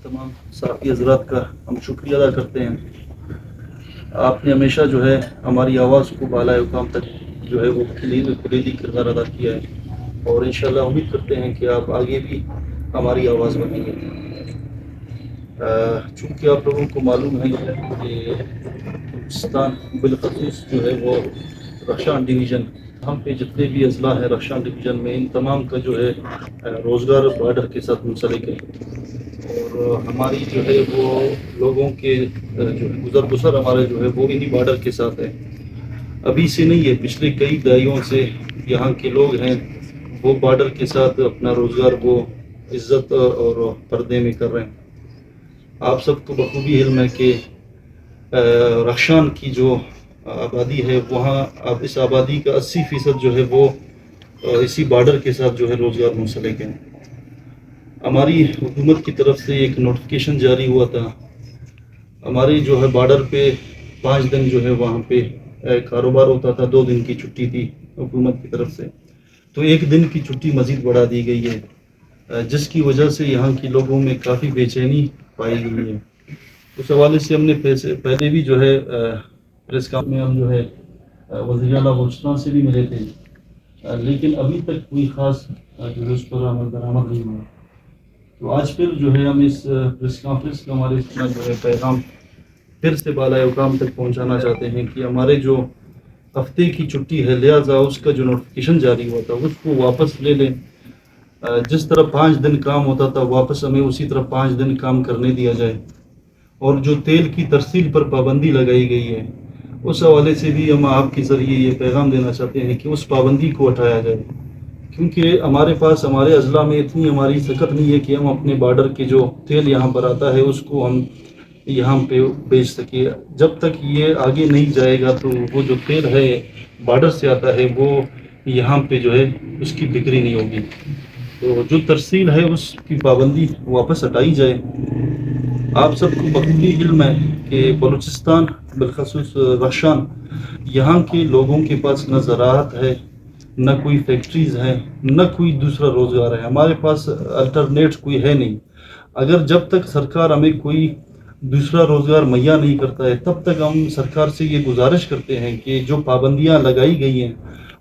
تمام ساتھی حضرات کا ہم شکریہ ادا کرتے ہیں۔ آپ نے ہمیشہ جو ہے ہماری آواز کو بالائے مقام تک جو ہے وہ کلیدی کردار ادا کیا ہے، اور انشاءاللہ امید کرتے ہیں کہ آپ آگے بھی ہماری آواز بنیں گے۔ چونکہ آپ لوگوں کو معلوم ہے کہ بلوچستان بالخصوص جو ہے وہ رخشان ڈویژن، ہم پہ جتنے بھی اضلاع ہیں رخشان ڈویژن میں، ان تمام کا جو ہے روزگار بارڈر کے ساتھ منسلک ہے، اور ہماری جو ہے وہ لوگوں کے جو ہے گزر بسر ہمارے جو ہے وہ انہی بارڈر کے ساتھ ہے۔ ابھی سے نہیں ہے، پچھلے کئی دہائیوں سے یہاں کے لوگ ہیں وہ بارڈر کے ساتھ اپنا روزگار وہ عزت اور پردے میں کر رہے ہیں۔ آپ سب کو بخوبی علم ہے کہ رخشان کی جو آبادی ہے، وہاں اب اس آبادی کا 80% جو ہے وہ اسی بارڈر کے ساتھ جو ہے روزگار منسلک ہے۔ ہماری حکومت کی طرف سے ایک نوٹیفیکیشن جاری ہوا تھا، ہماری جو ہے بارڈر پہ 5 دن جو ہے وہاں پہ کاروبار ہوتا تھا، 2 دن کی چھٹی تھی حکومت کی طرف سے، تو 1 دن کی چھٹی مزید بڑھا دی گئی ہے، جس کی وجہ سے یہاں کے لوگوں میں کافی بے چینی پائی گئی ہے۔ اس حوالے سے ہم نے پہلے بھی جو ہے پریس کانفرنس میں ہم جو ہے وزیر اعلیٰ بلوچستان سے بھی ملے تھے، لیکن ابھی تک کوئی خاص جو ہے اس پر عمل درآمد نہیں ہوا۔ تو آج پھر جو ہے ہم اس پریس کانفرنس کا ہمارے اتنا جو ہے پیغام پھر سے بالائے مقام تک پہنچانا چاہتے ہیں کہ ہمارے جو ہفتے کی چھٹی ہے، لہٰذا اس کا جو نوٹیفیکیشن جاری ہوا تھا اس کو واپس لے لیں۔ جس طرح 5 دن کام ہوتا تھا واپس ہمیں اسی طرح 5 دن کام کرنے دیا جائے، اور جو تیل کی ترسیل پر پابندی لگائی گئی ہے اس حوالے سے بھی ہم آپ کے ذریعے یہ پیغام دینا چاہتے ہیں کہ اس پابندی کو ہٹایا جائے، کیونکہ ہمارے پاس ہمارے اضلاع میں اتنی ہماری طاقت نہیں ہے کہ ہم اپنے بارڈر کے جو تیل یہاں پر آتا ہے اس کو ہم یہاں پہ بیچ سکیں۔ جب تک یہ آگے نہیں جائے گا تو وہ جو تیل ہے بارڈر سے آتا ہے وہ یہاں پہ جو ہے اس کی بکری نہیں ہوگی، تو جو ترسیل ہے اس کی پابندی واپس ہٹائی جائے۔ آپ سب کو بخوبی علم ہے کہ بلوچستان بالخصوص رخشان، یہاں کے لوگوں کے پاس نہ زراعت ہے، نہ کوئی فیکٹریز ہے، نہ کوئی دوسرا روزگار ہے، ہمارے پاس الٹرنیٹ کوئی ہے نہیں۔ اگر جب تک سرکار ہمیں کوئی دوسرا روزگار مہیا نہیں کرتا ہے تب تک ہم سرکار سے یہ گزارش کرتے ہیں کہ جو پابندیاں لگائی گئی ہیں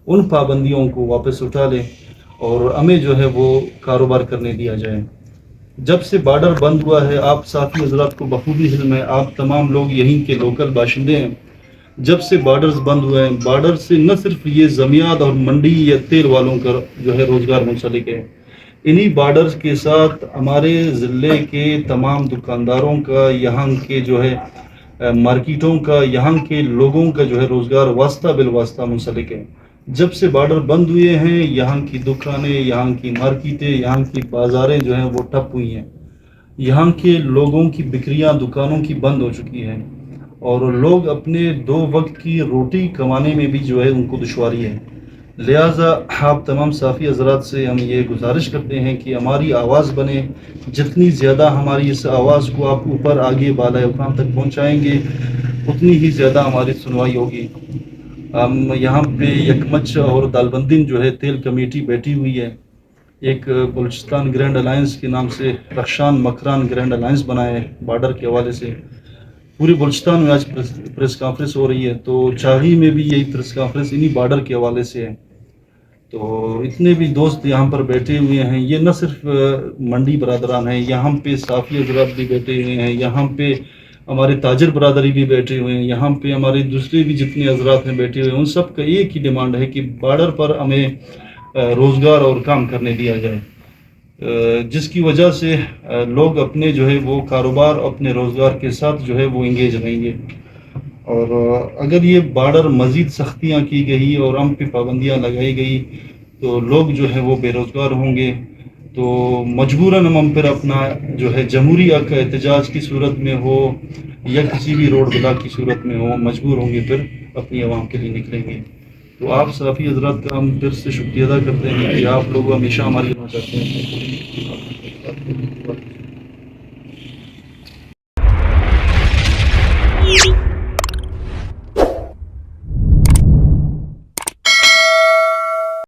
ان پابندیوں کو واپس اٹھا لیں اور ہمیں جو ہے وہ کاروبار کرنے دیا جائے۔ جب سے بارڈر بند ہوا ہے، آپ ساتھی حضرات کو بخوبی علم ہے، آپ تمام لوگ یہیں کے لوکل باشندے ہیں، جب سے بارڈرز بند ہوئے ہیں بارڈر سے نہ صرف یہ زمیات اور منڈی یا تیل والوں کا جو ہے روزگار منسلک ہے، انہی بارڈرز کے ساتھ ہمارے ضلع کے تمام دکانداروں کا، یہاں کے جو ہے مارکیٹوں کا، یہاں کے لوگوں کا جو ہے روزگار واسطہ بالواسطہ منسلک ہے۔ جب سے بارڈر بند ہوئے ہیں یہاں کی دکانیں، یہاں کی مارکیٹیں، یہاں کی بازاریں جو ہیں وہ ٹھپ ہوئی ہیں، یہاں کے لوگوں کی بکریاں دکانوں کی بند ہو چکی ہیں، اور لوگ اپنے 2 وقت کی روٹی کمانے میں بھی جو ہے ان کو دشواری ہے۔ لہٰذا آپ تمام صحافی حضرات سے ہم یہ گزارش کرتے ہیں کہ ہماری آواز بنے، جتنی زیادہ ہماری اس آواز کو آپ اوپر آگے بالائے مقام تک پہنچائیں گے اتنی ہی زیادہ ہماری سنوائی ہوگی۔ ہم یہاں پہ یکمچ اور دالبندین جو ہے تیل کمیٹی بیٹھی ہوئی ہے، ایک بلوچستان گرینڈ الائنس کے نام سے رخشان مکران گرینڈ الائنس بنائے بارڈر کے حوالے سے۔ پورے بلوچستان میں آج پریس کانفرنس ہو رہی ہے، تو چاغی میں بھی یہی پریس کانفرنس انہی بارڈر کے حوالے سے ہے۔ تو اتنے بھی دوست یہاں پر بیٹھے ہوئے ہیں، یہ نہ صرف منڈی برادران ہیں، یہاں پہ صحافی حضرات بھی بیٹھے ہوئے ہیں، یہاں پہ ہمارے تاجر برادری بھی بیٹھے ہوئے ہیں، یہاں پہ ہمارے دوسرے بھی جتنے حضرات ہیں بیٹھے ہوئے ہیں، ان سب کا ایک ہی ڈیمانڈ ہے کہ بارڈر پر ہمیں روزگار اور کام کرنے دیا جائے، جس کی وجہ سے لوگ اپنے جو ہے وہ کاروبار اپنے روزگار کے ساتھ جو ہے وہ انگیج رہیں گے۔ اور اگر یہ بارڈر مزید سختیاں کی گئی اور ہم پہ پابندیاں لگائی گئی تو لوگ جو ہے وہ بے روزگار ہوں گے، تو مجبوراً ہم پھر اپنا جو ہے جمہوری حق احتجاج کی صورت میں ہو یا کسی بھی روڈ بلاک کی صورت میں ہو مجبور ہوں گے پھر اپنی عوام کے لیے نکلیں گے۔ تو آپ صحافی حضرات کا ہم پھر سے شکریہ ادا کرتے ہیں کہ آپ لوگ ہمیشہ ہماری چاہتے ہیں۔